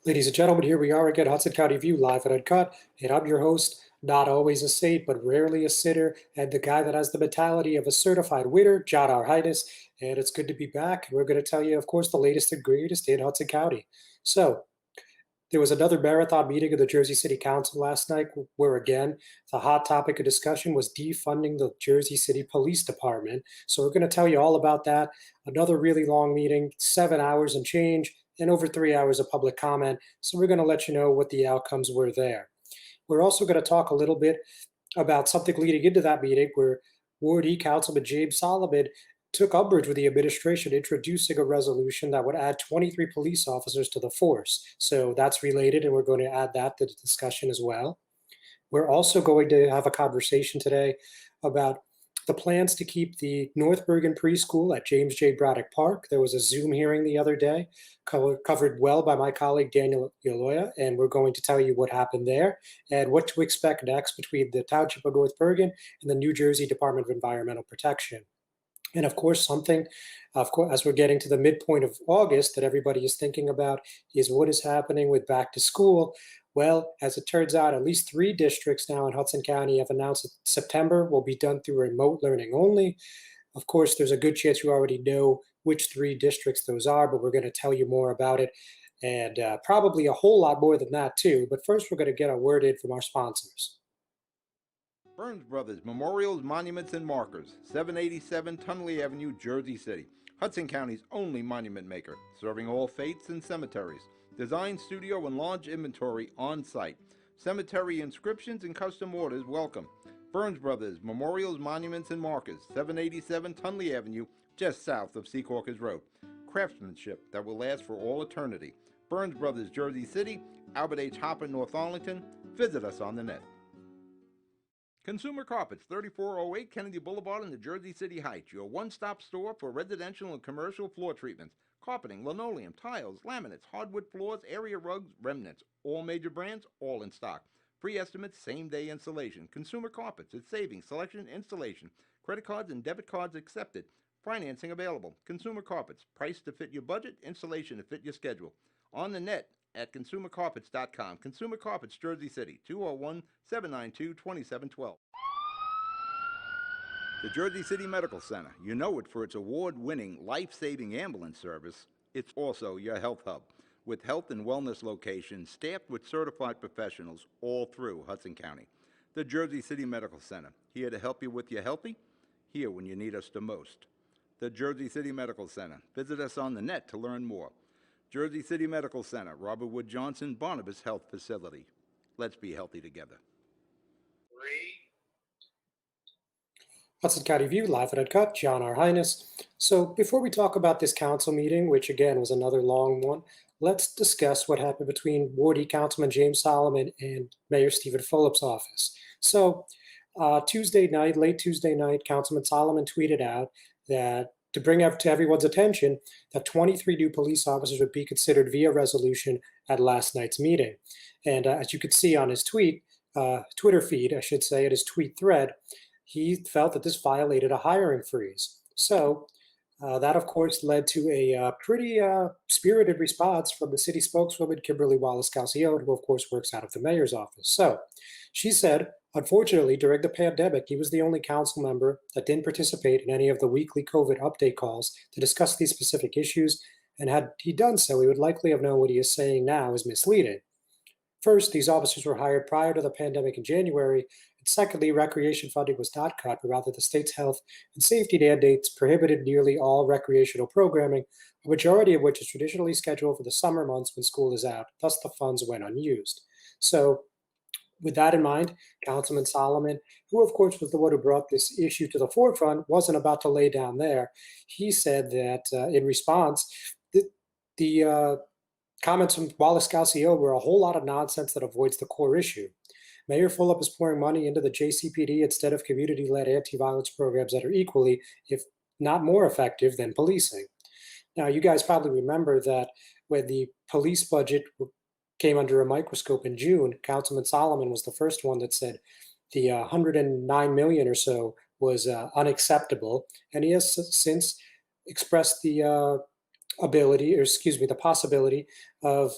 Ladies and gentlemen, here we are again, Hudson County View, live and uncut. And I'm your host, not always a saint, but rarely a sitter, and the guy that has the mentality of a certified winner, John R. Highness. And it's good to be back. And we're going to tell you, of course, the latest and greatest in Hudson County. So, there was another marathon meeting of the Jersey City Council last night where, again, the hot topic of discussion was defunding the Jersey City Police Department. So, we're going to tell you all about that. Another really long meeting, 7 hours and change, and over 3 hours of public comment. So, we're going to let you know what the outcomes were there. We're also going to talk a little bit about something leading into that meeting where Ward E Councilman James Solomon took umbrage with the administration introducing a resolution that would add 23 police officers to the force. So that's related, and we're going to add that to the discussion as well. We're also going to have a conversation today about the plans to keep the North Bergen preschool at James J. Braddock Park. There was a Zoom hearing the other day, covered well by my colleague Daniel Yoloya, and we're going to tell you what happened there and what to expect next between the Township of North Bergen and the New Jersey Department of Environmental Protection. And of course, something, of course, as we're getting to the midpoint of August that everybody is thinking about is what is happening with back to school. Well, as it turns out, at least 3 districts now in Hudson County have announced that September will be done through remote learning only. Of course, there's a good chance you already know which 3 districts those are, but we're going to tell you more about it and probably a whole lot more than that too. But first, we're going to get a word in from our sponsors. Burns Brothers Memorials, Monuments, and Markers, 787 Tunley Avenue, Jersey City. Hudson County's only monument maker, serving all faiths and cemeteries. Design studio and large inventory on site. Cemetery inscriptions and custom orders welcome. Burns Brothers Memorials, Monuments, and Markers, 787 Tunley Avenue, just south of Secaucus Road. Craftsmanship that will last for all eternity. Burns Brothers, Jersey City, Albert H. Hopper, North Arlington. Visit us on the net. Consumer Carpets, 3408 Kennedy Boulevard in the Jersey City Heights, your one-stop store for residential and commercial floor treatments, carpeting, linoleum, tiles, laminates, hardwood floors, area rugs, remnants, all major brands, all in stock. Free estimates, same-day installation. Consumer Carpets, it's savings, selection, installation. Credit cards and debit cards accepted. Financing available. Consumer Carpets, price to fit your budget, installation to fit your schedule. On the net at consumercarpets.com. Consumer Carpets, Jersey City, 201-792-2712. The Jersey City Medical Center. You know it for its award-winning, life-saving ambulance service. It's also your health hub, with health and wellness locations staffed with certified professionals all through Hudson County. The Jersey City Medical Center, here to help you with your healthy, here when you need us the most. The Jersey City Medical Center. Visit us on the net to learn more. Jersey City Medical Center, Robert Wood Johnson, Barnabas Health Facility. Let's be healthy together. Hudson County View, live and uncut, John R. Highness. So before we talk about this council meeting, which again was another long one, let's discuss what happened between Ward E Councilman James Solomon and Mayor Stephen Fulop's office. So Tuesday night, late Tuesday night, Councilman Solomon tweeted out that to bring up to everyone's attention that 23 new police officers would be considered via resolution at last night's meeting. And as you could see on his Twitter feed, I should say, at his tweet thread, he felt that this violated a hiring freeze. So that, of course, led to a pretty spirited response from the city spokeswoman, Kimberly Wallace-Calcione, who, of course, works out of the mayor's office. So she said, unfortunately, during the pandemic, he was the only council member that didn't participate in any of the weekly COVID update calls to discuss these specific issues, and had he done so, he would likely have known what he is saying now is misleading. First, these officers were hired prior to the pandemic in January, and secondly, recreation funding was not cut, but rather the state's health and safety mandates prohibited nearly all recreational programming, a majority of which is traditionally scheduled for the summer months when school is out. Thus, the funds went unused. So, with that in mind, Councilman Solomon, who of course was the one who brought this issue to the forefront, wasn't about to lay down there. He said that in response, the comments from Wallace-Calcione were a whole lot of nonsense that avoids the core issue. Mayor Fulop is pouring money into the JCPD instead of community-led anti-violence programs that are equally, if not more effective than policing. Now, you guys probably remember that when the police budget came under a microscope in June, Councilman Solomon was the first one that said the 109 million or so was unacceptable, and he has since expressed the the possibility of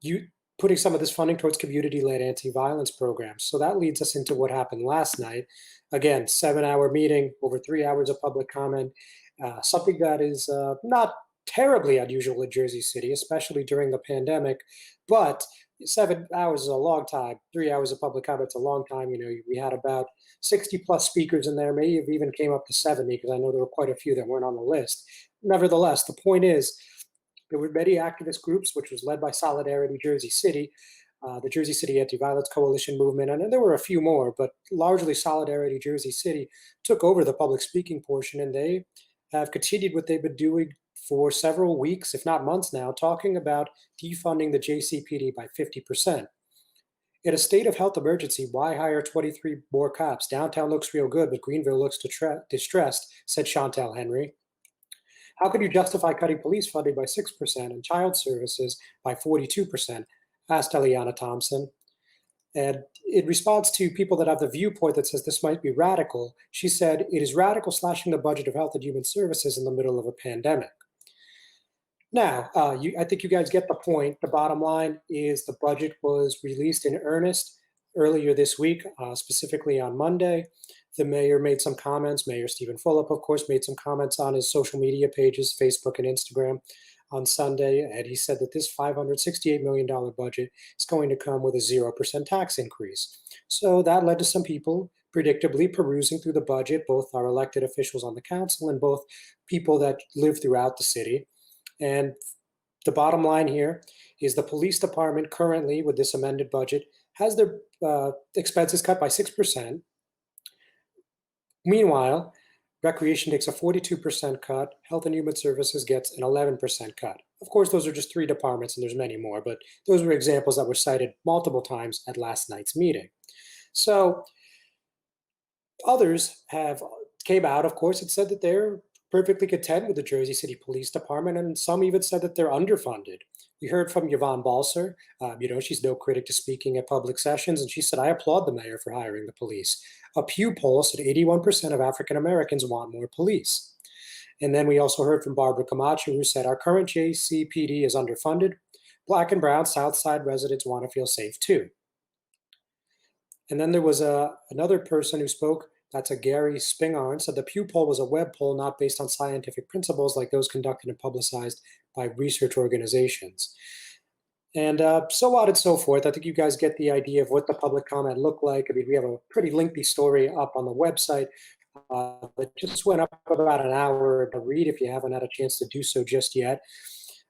you putting some of this funding towards community-led anti-violence programs. So that leads us into what happened last night. Again, 7-hour meeting, over 3 hours of public comment, something that is not terribly unusual in Jersey City, especially during the pandemic. But 7 hours is a long time. 3 hours of public comment is a long time. We had about 60 plus speakers in there. Maybe it even came up to 70 because I know there were quite a few that weren't on the list. Nevertheless, the point is, there were many activist groups, which was led by Solidarity Jersey City, the Jersey City Anti-Violence Coalition movement, and then there were a few more, but largely Solidarity Jersey City took over the public speaking portion, and they have continued what they've been doing for several weeks, if not months now, talking about defunding the JCPD by 50%. In a state of health emergency, why hire 23 more cops? Downtown looks real good, but Greenville looks distressed, said Chantel Henry. How could you justify cutting police funding by 6% and child services by 42%? Asked Eliana Thompson. And in response to people that have the viewpoint that says this might be radical, she said, it is radical slashing the budget of health and human services in the middle of a pandemic. Now, I think you guys get the point. The bottom line is the budget was released in earnest earlier this week, specifically on Monday. The mayor made some comments. Mayor Stephen Fulop, of course, made some comments on his social media pages, Facebook and Instagram, on Sunday. And he said that this $568 million budget is going to come with a 0% tax increase. So that led to some people predictably perusing through the budget, both our elected officials on the council and both people that live throughout the city. And the bottom line here is the police department currently, with this amended budget, has their expenses cut by 6%. Meanwhile, recreation takes a 42% cut, health and human services gets an 11% cut. Of course, those are just 3 departments and there's many more, but those were examples that were cited multiple times at last night's meeting. So others have came out, of course, and said that they're perfectly content with the Jersey City Police Department, and some even said that they're underfunded. We heard from Yvonne Balser. She's no critic to speaking at public sessions, and she said, I applaud the mayor for hiring the police. A Pew poll said 81% of African Americans want more police. And then we also heard from Barbara Camacho, who said, our current JCPD is underfunded. Black and brown South Side residents want to feel safe too. And then there was another person who spoke. That's a Gary Spingarn, said the Pew poll was a web poll not based on scientific principles like those conducted and publicized by research organizations. And so on and so forth. I think you guys get the idea of what the public comment looked like. I mean, we have a pretty lengthy story up on the website that just went up about an hour to read if you haven't had a chance to do so just yet.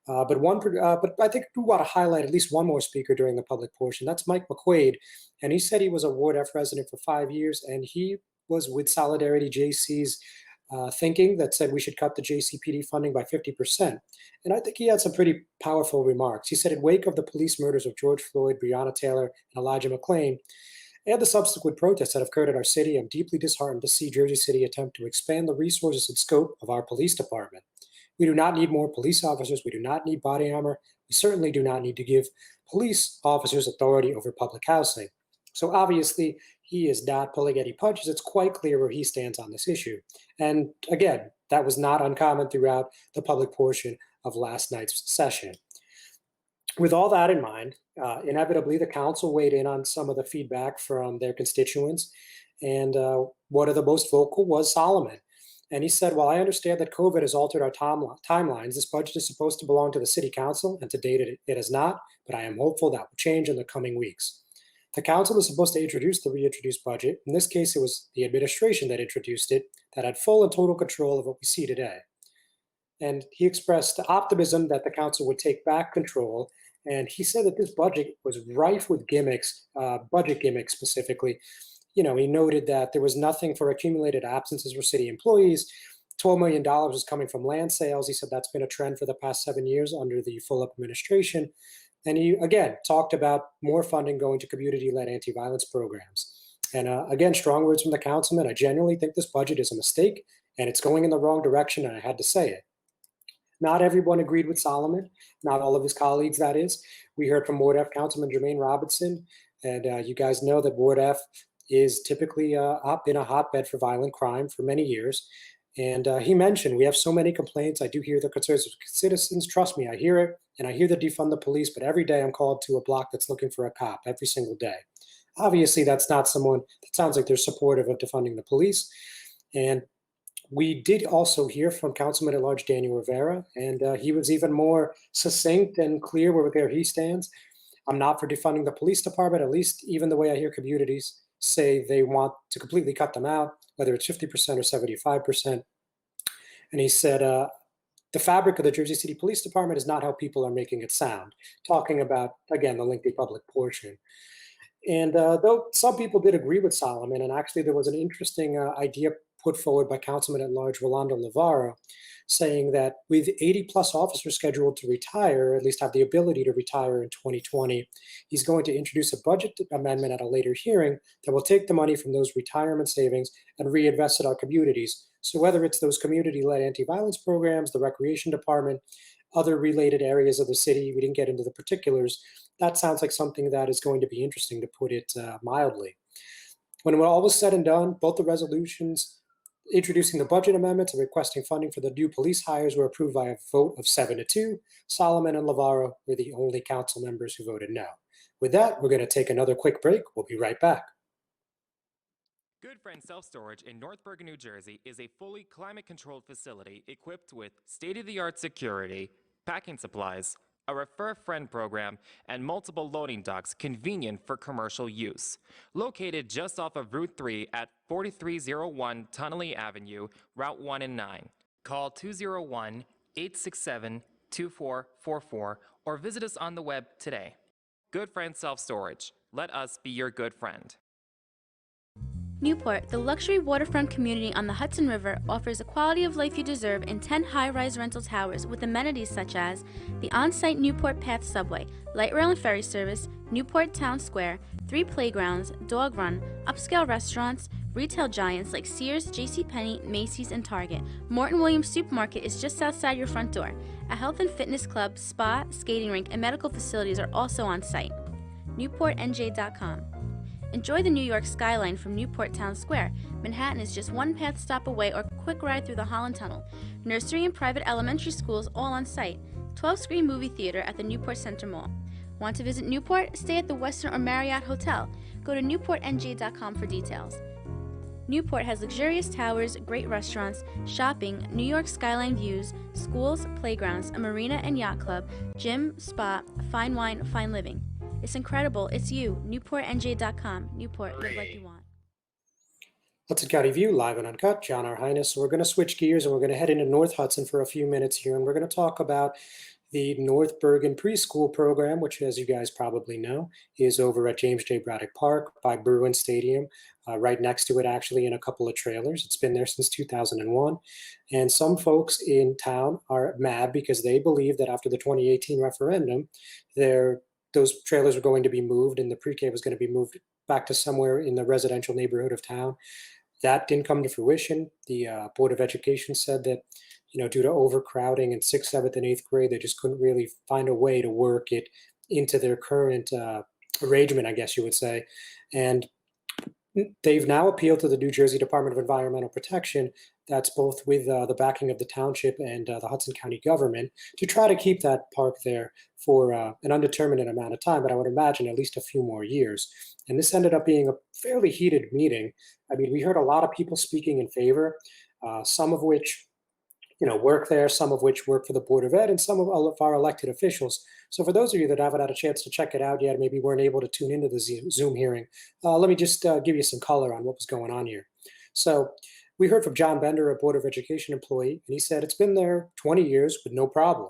But I think we want to highlight at least one more speaker during the public portion. That's Mike McQuaid. And he said he was a Ward F resident for 5 years, and he was with Solidarity JC's thinking that said we should cut the JCPD funding by 50%. And I think he had some pretty powerful remarks. He said, in wake of the police murders of George Floyd, Breonna Taylor, and Elijah McClain, and the subsequent protests that have occurred in our city, I'm deeply disheartened to see Jersey City attempt to expand the resources and scope of our police department. We do not need more police officers. We do not need body armor. We certainly do not need to give police officers authority over public housing. So obviously, he is not pulling any punches. It's quite clear where he stands on this issue. And again, that was not uncommon throughout the public portion of last night's session. With all that in mind, inevitably, the council weighed in on some of the feedback from their constituents. And one of the most vocal was Solomon. And he said, while I understand that COVID has altered our timelines, this budget is supposed to belong to the city council, and to date it has not, but I am hopeful that will change in the coming weeks. The council is supposed to introduce the reintroduced budget. In this case, it was the administration that introduced it, that had full and total control of what we see today. And he expressed optimism that the council would take back control. And he said that this budget was rife with gimmicks, budget gimmicks specifically. He noted that there was nothing for accumulated absences for city employees. $12 million was coming from land sales. He said that's been a trend for the past 7 years under the Fulop administration. And he, again, talked about more funding going to community-led anti-violence programs. And again, strong words from the councilman. I genuinely think this budget is a mistake, and it's going in the wrong direction, and I had to say it. Not everyone agreed with Solomon, not all of his colleagues, that is. We heard from Ward F Councilman Jermaine Robinson, and you guys know that Ward F is typically been a hotbed for violent crime for many years. And he mentioned, we have so many complaints. I do hear the concerns of citizens. Trust me, I hear it. And I hear the defund the police, but every day I'm called to a block that's looking for a cop every single day. Obviously, that's not someone that sounds like they're supportive of defunding the police. And we did also hear from Councilman at Large Daniel Rivera, and he was even more succinct and clear where he stands. I'm not for defunding the police department, at least even the way I hear communities say they want to completely cut them out, whether it's 50% or 75%. And he said, the fabric of the Jersey City Police Department is not how people are making it sound, talking about, again, the lengthy public portion. And though some people did agree with Solomon, and actually there was an interesting idea put forward by Councilman at Large Rolando Navarro, saying that with 80 plus officers scheduled to retire, or at least have the ability to retire in 2020, he's going to introduce a budget amendment at a later hearing that will take the money from those retirement savings and reinvest in our communities. So whether it's those community-led anti-violence programs, the recreation department, other related areas of the city, we didn't get into the particulars, that sounds like something that is going to be interesting, to put it mildly. When all was said and done, both the resolutions introducing the budget amendments and requesting funding for the new police hires were approved by a vote of 7-2. Solomon and Lavarro were the only council members who voted no. With that, we're going to take another quick break. We'll be right back. Good Friend Self Storage in North Bergen, New Jersey is a fully climate controlled facility equipped with state of the art security, packing supplies, a Refer a Friend program, and multiple loading docks convenient for commercial use. Located just off of Route 3 at 4301 Tunnelly Avenue, Route 1 and 9. Call 201 867 2444 or visit us on the web today. Good Friend Self Storage. Let us be your good friend. Newport, the luxury waterfront community on the Hudson River, offers a quality of life you deserve in 10 high-rise rental towers with amenities such as the on-site Newport Path subway, light rail and ferry service, Newport Town Square, 3 playgrounds, dog run, upscale restaurants, retail giants like Sears, JCPenney, Macy's, and Target. Morton Williams Supermarket is just outside your front door. A health and fitness club, spa, skating rink, and medical facilities are also on site. NewportNJ.com. Enjoy the New York skyline from Newport Town Square. Manhattan is just one path stop away or quick ride through the Holland Tunnel. Nursery and private elementary schools all on site. 12-screen movie theater at the Newport Center Mall. Want to visit Newport? Stay at the Westin or Marriott Hotel. Go to NewportNJ.com for details. Newport has luxurious towers, great restaurants, shopping, New York skyline views, schools, playgrounds, a marina and yacht club, gym, spa, fine wine, fine living. It's incredible. It's you. NewportNJ.com. Newport, live like you want. Hudson County View, live and uncut. John R. Highness. So we're going to switch gears and we're going to head into North Hudson for a few minutes here. And we're going to talk about the North Bergen preschool program, which, as you guys probably know, is over at James J. Braddock Park by Bruin Stadium, right next to it, actually, in a couple of trailers. It's been there since 2001. And some folks in town are mad because they believe that after the 2018 referendum, those trailers were going to be moved and the pre-K was going to be moved back to somewhere in the residential neighborhood of town. That didn't come to fruition. The Board of Education said that, due to overcrowding in 6th, 7th, and 8th grade, they just couldn't really find a way to work it into their current arrangement, I guess you would say. And they've now appealed to the New Jersey Department of Environmental Protection, that's both with the backing of the township and the Hudson County government, to try to keep that park there for an undetermined amount of time, but I would imagine at least a few more years. And this ended up being a fairly heated meeting. I mean, we heard a lot of people speaking in favor, some of which work there, some of which work for the Board of Ed, and some of our elected officials. So for those of you that haven't had a chance to check it out yet, maybe weren't able to tune into the Zoom hearing, let me just give you some color on what was going on here. So we heard from John Bender, a Board of Education employee, and he said it's been there 20 years with no problem.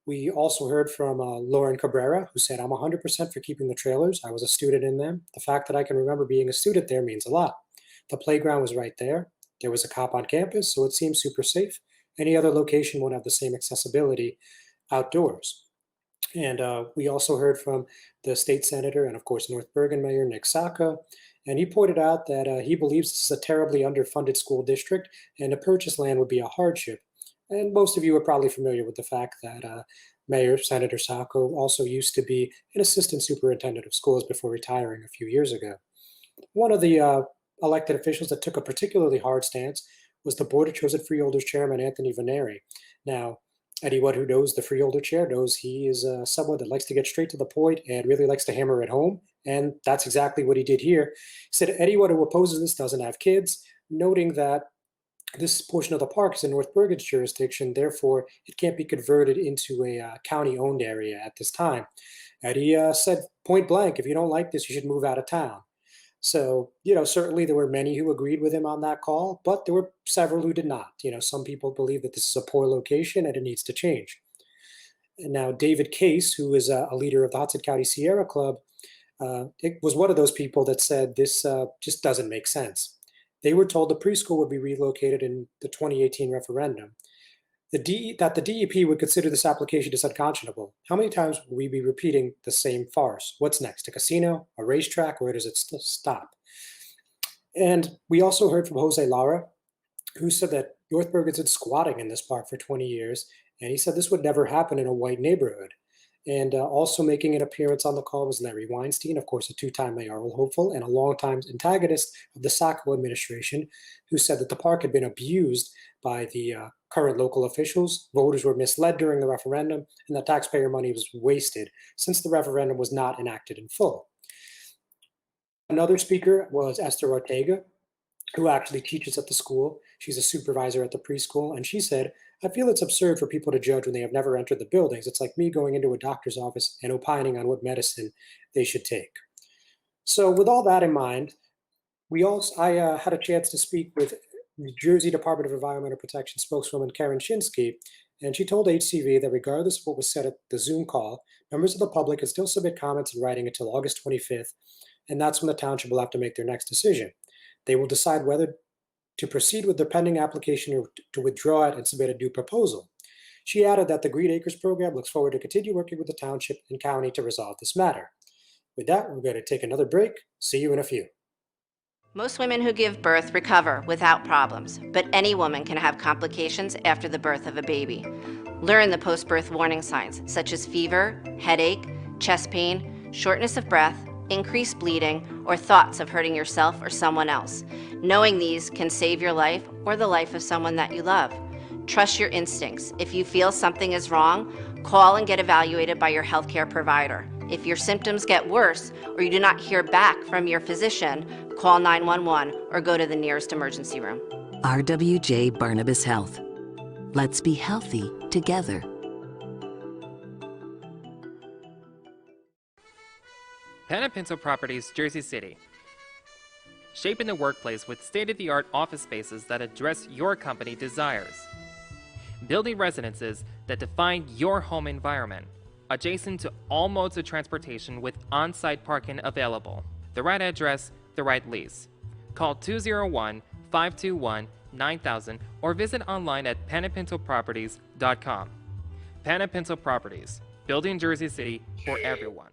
We also heard from Lauren Cabrera, who said, I'm 100% for keeping the trailers. I was a student in them. The fact that I can remember being a student there means a lot. The playground was right there. There was a cop on campus, so it seems super safe. Any other location won't have the same accessibility outdoors. And we also heard from the state senator and, of course, North Bergen Mayor Nick Sacca. And he pointed out that he believes this is a terribly underfunded school district and to purchase land would be a hardship. And most of you are probably familiar with the fact that Mayor Senator Sacco also used to be an assistant superintendent of schools before retiring a few years ago. One of the elected officials that took a particularly hard stance was the board had chosen freeholders chairman Anthony Veneri. Now, anyone who knows the freeholder chair knows he is someone that likes to get straight to the point and really likes to hammer it home. And that's exactly what he did here. He said anyone who opposes this doesn't have kids, noting that this portion of the park is in North Bergen's jurisdiction, therefore it can't be converted into a county-owned area at this time. And he said point blank, if you don't like this, you should move out of town. So, certainly there were many who agreed with him on that call, but there were several who did not. Some people believe that this is a poor location and it needs to change. And now, David Case, who is a leader of the Hudson County Sierra Club, it was one of those people that said this just doesn't make sense. They were told the preschool would be relocated in the 2018 referendum. That the DEP would consider this application as unconscionable. How many times will we be repeating the same farce? What's next? A casino? A racetrack? Where does it stop? And we also heard from Jose Lara, who said that North Bergen's been squatting in this park for 20 years, and he said this would never happen in a white neighborhood. And also making an appearance on the call was Larry Weinstein, of course, a two-time mayoral hopeful and a longtime antagonist of the Sacco administration, who said that the park had been abused by the current local officials. Voters were misled during the referendum, and that taxpayer money was wasted since the referendum was not enacted in full. Another speaker was Esther Ortega, who actually teaches at the school. She's a supervisor at the preschool, and she said, I feel it's absurd for people to judge when they have never entered the buildings. It's like me going into a doctor's office and opining on what medicine they should take. So with all that in mind, I had a chance to speak with New Jersey Department of Environmental Protection spokeswoman Karen Shinsky, and she told HCV that regardless of what was said at the Zoom call, members of the public can still submit comments in writing until August 25th, and that's when the township will have to make their next decision. They will decide whether to proceed with their pending application or to withdraw it and submit a new proposal. She added that the Green Acres program looks forward to continue working with the township and county to resolve this matter. With that, we're going to take another break. See you in a few. Most women who give birth recover without problems, but any woman can have complications after the birth of a baby. Learn the post-birth warning signs such as fever, headache, chest pain, shortness of breath, increased bleeding, or thoughts of hurting yourself or someone else. Knowing these can save your life or the life of someone that you love. Trust your instincts. If you feel something is wrong, call and get evaluated by your healthcare provider. If your symptoms get worse or you do not hear back from your physician, call 911 or go to the nearest emergency room. RWJ Barnabas Health. Let's be healthy together. Pinto Properties, Jersey City. Shaping the workplace with state-of-the-art office spaces that address your company desires. Building residences that define your home environment, adjacent to all modes of transportation with on-site parking available. The right address, the right lease. Call 201-521-9000 or visit online at panapintoproperties.com. Panapinto Properties, building Jersey City for everyone.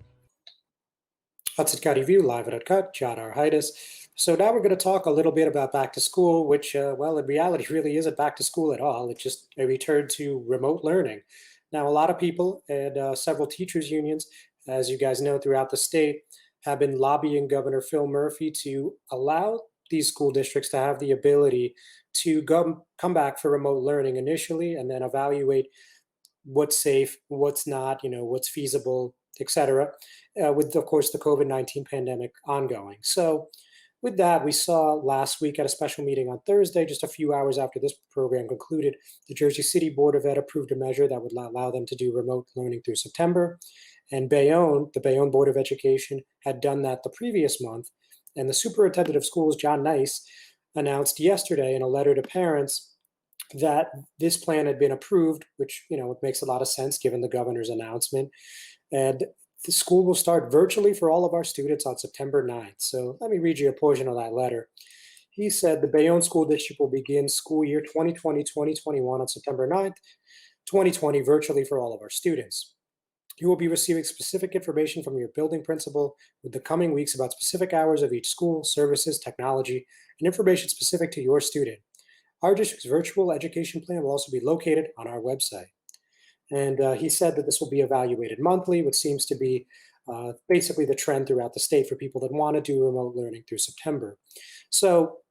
Hudson County View, live at Uncut, John Arhitis. So now we're going to talk a little bit about back to school, which, in reality really isn't back to school at all. It's just a return to remote learning. Now, a lot of people and several teachers unions, as you guys know, throughout the state, have been lobbying Governor Phil Murphy to allow these school districts to have the ability to come back for remote learning initially and then evaluate what's safe, what's not, what's feasible, et cetera, with, of course, the COVID-19 pandemic ongoing. So with that, we saw last week at a special meeting on Thursday, just a few hours after this program concluded, the Jersey City Board of Ed approved a measure that would allow them to do remote learning through September. And Bayonne, the Bayonne Board of Education, had done that the previous month. And the superintendent of schools, John Nice, announced yesterday in a letter to parents that this plan had been approved, which, it makes a lot of sense given the governor's announcement. And the school will start virtually for all of our students on September 9th. So let me read you a portion of that letter. He said the Bayonne School District will begin school year 2020-2021 on September 9th, 2020 virtually for all of our students. You will be receiving specific information from your building principal with the coming weeks about specific hours of each school, services, technology, and information specific to your student. Our district's virtual education plan will also be located on our website. And he said that this will be evaluated monthly, which seems to be basically the trend throughout the state for people that want to do remote learning through September. So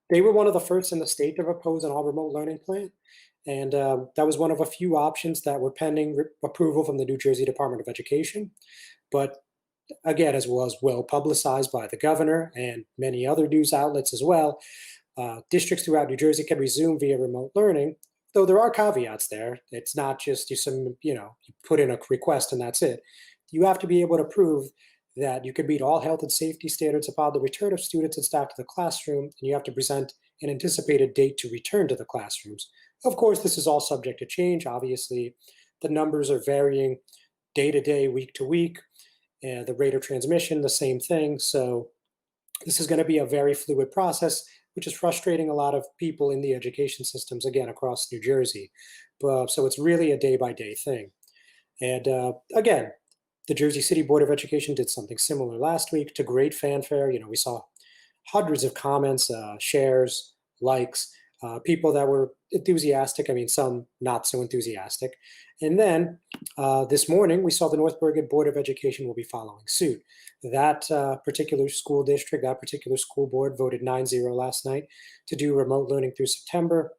They were one of the first in the state to propose an all remote learning plan. And that was one of a few options that were pending approval from the New Jersey Department of Education. But again, as was well publicized by the governor and many other news outlets as well, districts throughout New Jersey can resume via remote learning, though there are caveats there. It's not just you put in a request and that's it. You have to be able to prove that you can meet all health and safety standards upon the return of students and staff to the classroom, and you have to present an anticipated date to return to the classrooms. Of course, this is all subject to change. Obviously, the numbers are varying day to day, week to week, and the rate of transmission, the same thing. So this is going to be a very fluid process, which is frustrating a lot of people in the education systems, again, across New Jersey. So it's really a day by day thing. And again, the Jersey City Board of Education did something similar last week to great fanfare. We saw hundreds of comments, shares, likes, people that were enthusiastic. I mean, some not so enthusiastic. And then this morning, we saw the North Bergen Board of Education will be following suit. That particular school district, that particular school board voted 9-0 last night to do remote learning through September.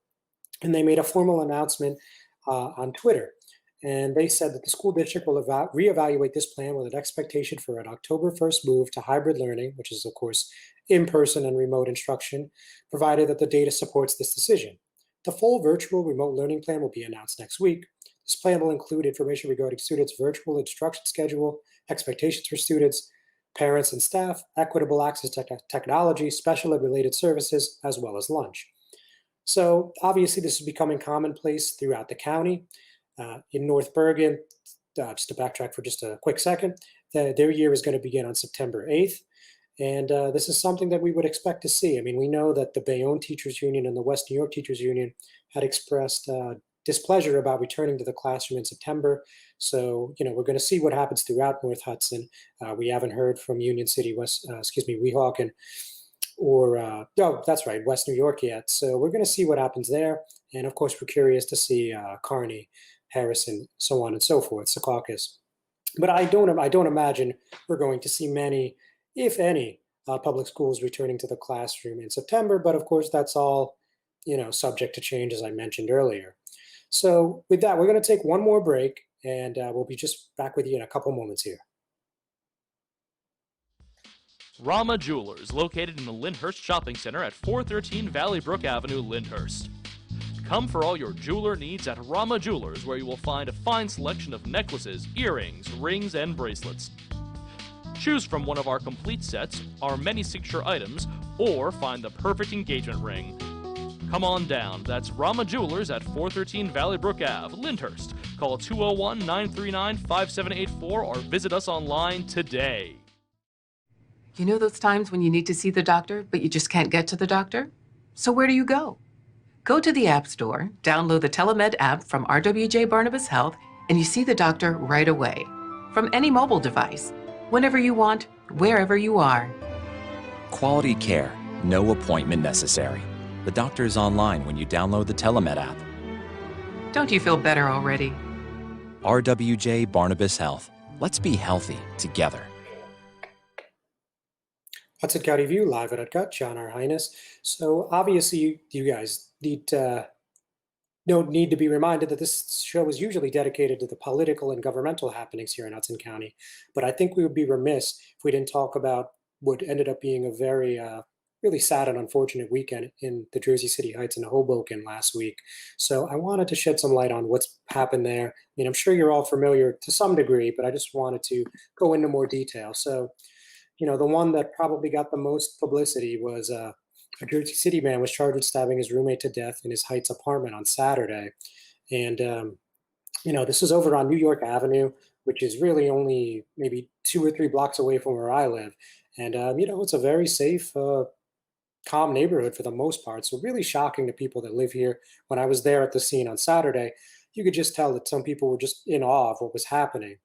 And they made a formal announcement on Twitter. And they said that the school district will reevaluate this plan with an expectation for an October 1st move to hybrid learning, which is, of course, in-person and remote instruction, provided that the data supports this decision. The full virtual remote learning plan will be announced next week. This plan will include information regarding students' virtual instruction schedule, expectations for students, parents and staff, equitable access to technology, special and related services, as well as lunch. So obviously this is becoming commonplace throughout the county. In North Bergen, just to backtrack for just a quick second, their year is going to begin on September 8th. And this is something that we would expect to see. I mean, we know that the Bayonne Teachers Union and the West New York Teachers Union had expressed displeasure about returning to the classroom in September. So, we're going to see what happens throughout North Hudson. We haven't heard from Union City, Weehawken, or, that's right, West New York yet. So we're going to see what happens there. And of course, we're curious to see Kearney, Harrison, so on and so forth, Secaucus. But I don't imagine we're going to see many, if any, public schools returning to the classroom in September. But of course, that's all, subject to change, as I mentioned earlier. So with that, we're going to take one more break, and we'll be just back with you in a couple moments here. Rama Jewelers, located in the Lyndhurst Shopping Center at 413 Valley Brook Avenue, Lyndhurst. Come for all your jeweler needs at Rama Jewelers, where you will find a fine selection of necklaces, earrings, rings, and bracelets. Choose from one of our complete sets, our many signature items, or find the perfect engagement ring. Come on down. That's Rama Jewelers at 413 Valley Brook Ave, Lyndhurst. Call 201-939-5784 or visit us online today. You know those times when you need to see the doctor, but you just can't get to the doctor? So where do you go? Go to the App Store, download the Telemed app from RWJ Barnabas Health, and you see the doctor right away. From any mobile device, whenever you want, wherever you are. Quality care, no appointment necessary. The doctor is online when you download the Telemed app. Don't you feel better already? RWJ Barnabas Health. Let's be healthy together. Hudson County View, live at Uncut, John R. Highness. So obviously you guys don't need to be reminded that this show is usually dedicated to the political and governmental happenings here in Hudson County. But I think we would be remiss if we didn't talk about what ended up being a very really sad and unfortunate weekend in the Jersey City Heights and Hoboken last week. So I wanted to shed some light on what's happened there. I mean, I'm sure you're all familiar to some degree, but I just wanted to go into more detail. So, the one that probably got the most publicity was a Jersey City man was charged with stabbing his roommate to death in his Heights apartment on Saturday. And, this is over on New York Avenue, which is really only maybe 2 or 3 blocks away from where I live. And, it's a very safe, calm neighborhood for the most part. So really shocking to people that live here. When I was there at the scene on Saturday, you could just tell that some people were just in awe of what was happening.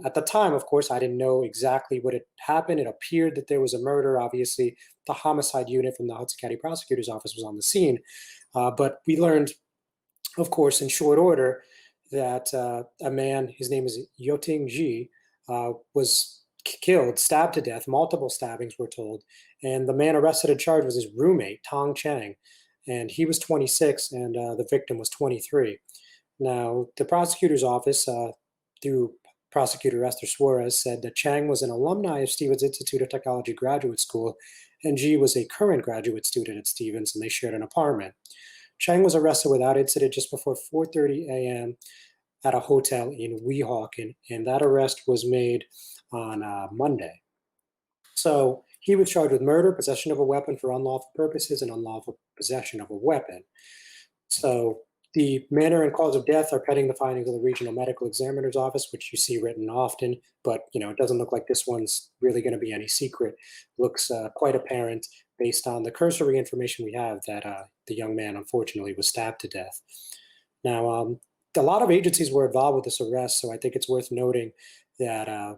At the time, of course, I didn't know exactly what had happened. It appeared that there was a murder. Obviously, the homicide unit from the Hudson County Prosecutor's Office was on the scene. But we learned, of course, in short order, that a man, his name is Yoting Ji, was killed, stabbed to death, multiple stabbings, we're told. And the man arrested and charged was his roommate, Tong Chang. And he was 26 and the victim was 23. Now, the prosecutor's office, through prosecutor Esther Suarez, said that Chang was an alumni of Stevens Institute of Technology Graduate School, and G was a current graduate student at Stevens, and they shared an apartment. Chang was arrested without incident just before 4:30 a.m. at a hotel in Weehawken, and that arrest was made on Monday. So he was charged with murder, possession of a weapon for unlawful purposes, and unlawful possession of a weapon. So the manner and cause of death are pending the findings of the regional medical examiner's office, which you see written often, but it doesn't look like this one's really going to be any secret. Looks quite apparent based on the cursory information we have that the young man unfortunately was stabbed to death. Now, a lot of agencies were involved with this arrest, so I think it's worth noting that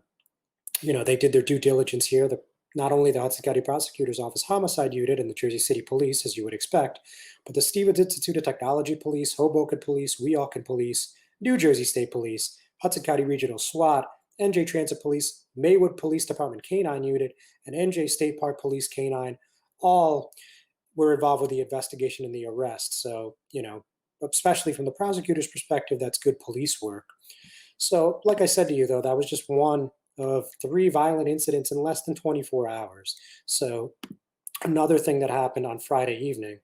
they did their due diligence here. Not only the Hudson County Prosecutor's Office Homicide Unit and the Jersey City Police, as you would expect, but the Stevens Institute of Technology Police, Hoboken Police, Weehawken Police, New Jersey State Police, Hudson County Regional SWAT, NJ Transit Police, Maywood Police Department K-9 Unit, and NJ State Park Police K-9 all were involved with the investigation and the arrest. So, especially from the prosecutor's perspective, that's good police work. So, like I said to you, though, that was just one of 3 violent incidents in less than 24 hours. So another thing that happened on Friday evening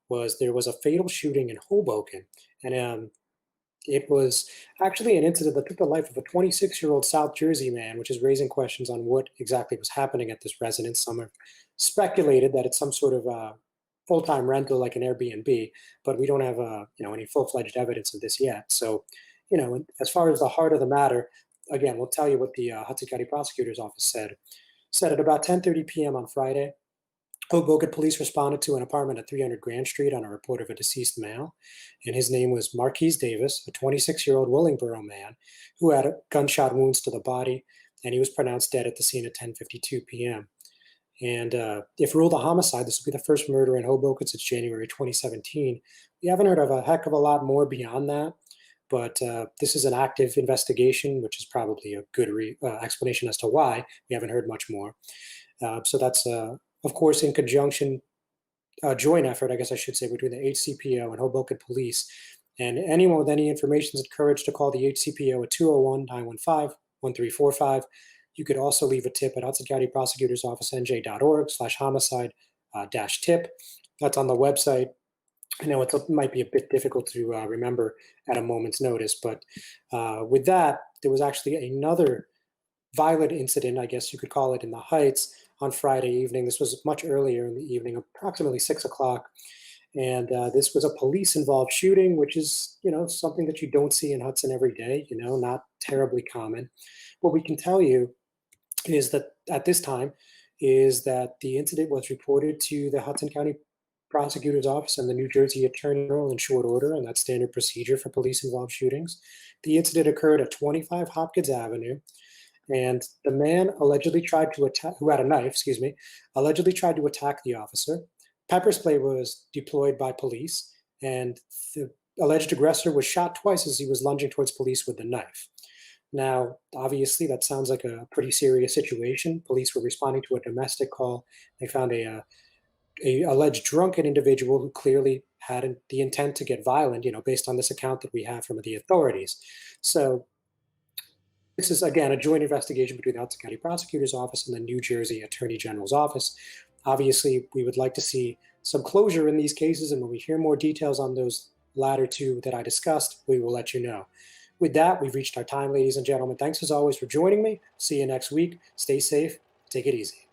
was there was a fatal shooting in Hoboken. And it was actually an incident that took the life of a 26-year-old South Jersey man, which is raising questions on what exactly was happening at this residence. Some have speculated that it's some sort of full-time rental like an Airbnb, but we don't have any full-fledged evidence of this yet. So, as far as the heart of the matter, again, we'll tell you what the Hudson County Prosecutor's Office said. Said at about 10:30 p.m. on Friday, Hoboken police responded to an apartment at 300 Grand Street on a report of a deceased male, and his name was Marquise Davis, a 26-year-old Willingboro man who had gunshot wounds to the body, and he was pronounced dead at the scene at 10:52 p.m. And if ruled a homicide, this will be the first murder in Hoboken since January 2017. We haven't heard of a heck of a lot more beyond that. But this is an active investigation, which is probably a good explanation as to why we haven't heard much more. So that's, of course, in conjunction, joint effort, I guess I should say, between the HCPO and Hoboken Police. And anyone with any information is encouraged to call the HCPO at 201-915-1345. You could also leave a tip at Hudson County Prosecutor's Office, nj.org/homicide-tip. That's on the website. I know it might be a bit difficult to remember at a moment's notice, but with that, there was actually another violent incident, I guess you could call it, in the Heights on Friday evening. This was much earlier in the evening, approximately 6 o'clock. And this was a police-involved shooting, which is, something that you don't see in Hudson every day, not terribly common. What we can tell you is that at this time is that the incident was reported to the Hudson County Prosecutor's Office and the New Jersey Attorney General in short order, and that's standard procedure for police-involved shootings. The incident occurred at 25 Hopkins Avenue, and the man allegedly tried to attack, who had a knife, allegedly tried to attack the officer. Pepper spray was deployed by police, and the alleged aggressor was shot twice as he was lunging towards police with the knife. Now, obviously, that sounds like a pretty serious situation. Police were responding to a domestic call. They found a alleged drunken individual who clearly had the intent to get violent, based on this account that we have from the authorities. So this is, again, a joint investigation between the Hudson County Prosecutor's Office and the New Jersey Attorney General's Office. Obviously, we would like to see some closure in these cases, and when we hear more details on those latter two that I discussed, we will let you know. With that, we've reached our time, ladies and gentlemen. Thanks as always for joining me. See you next week. Stay safe. Take it easy.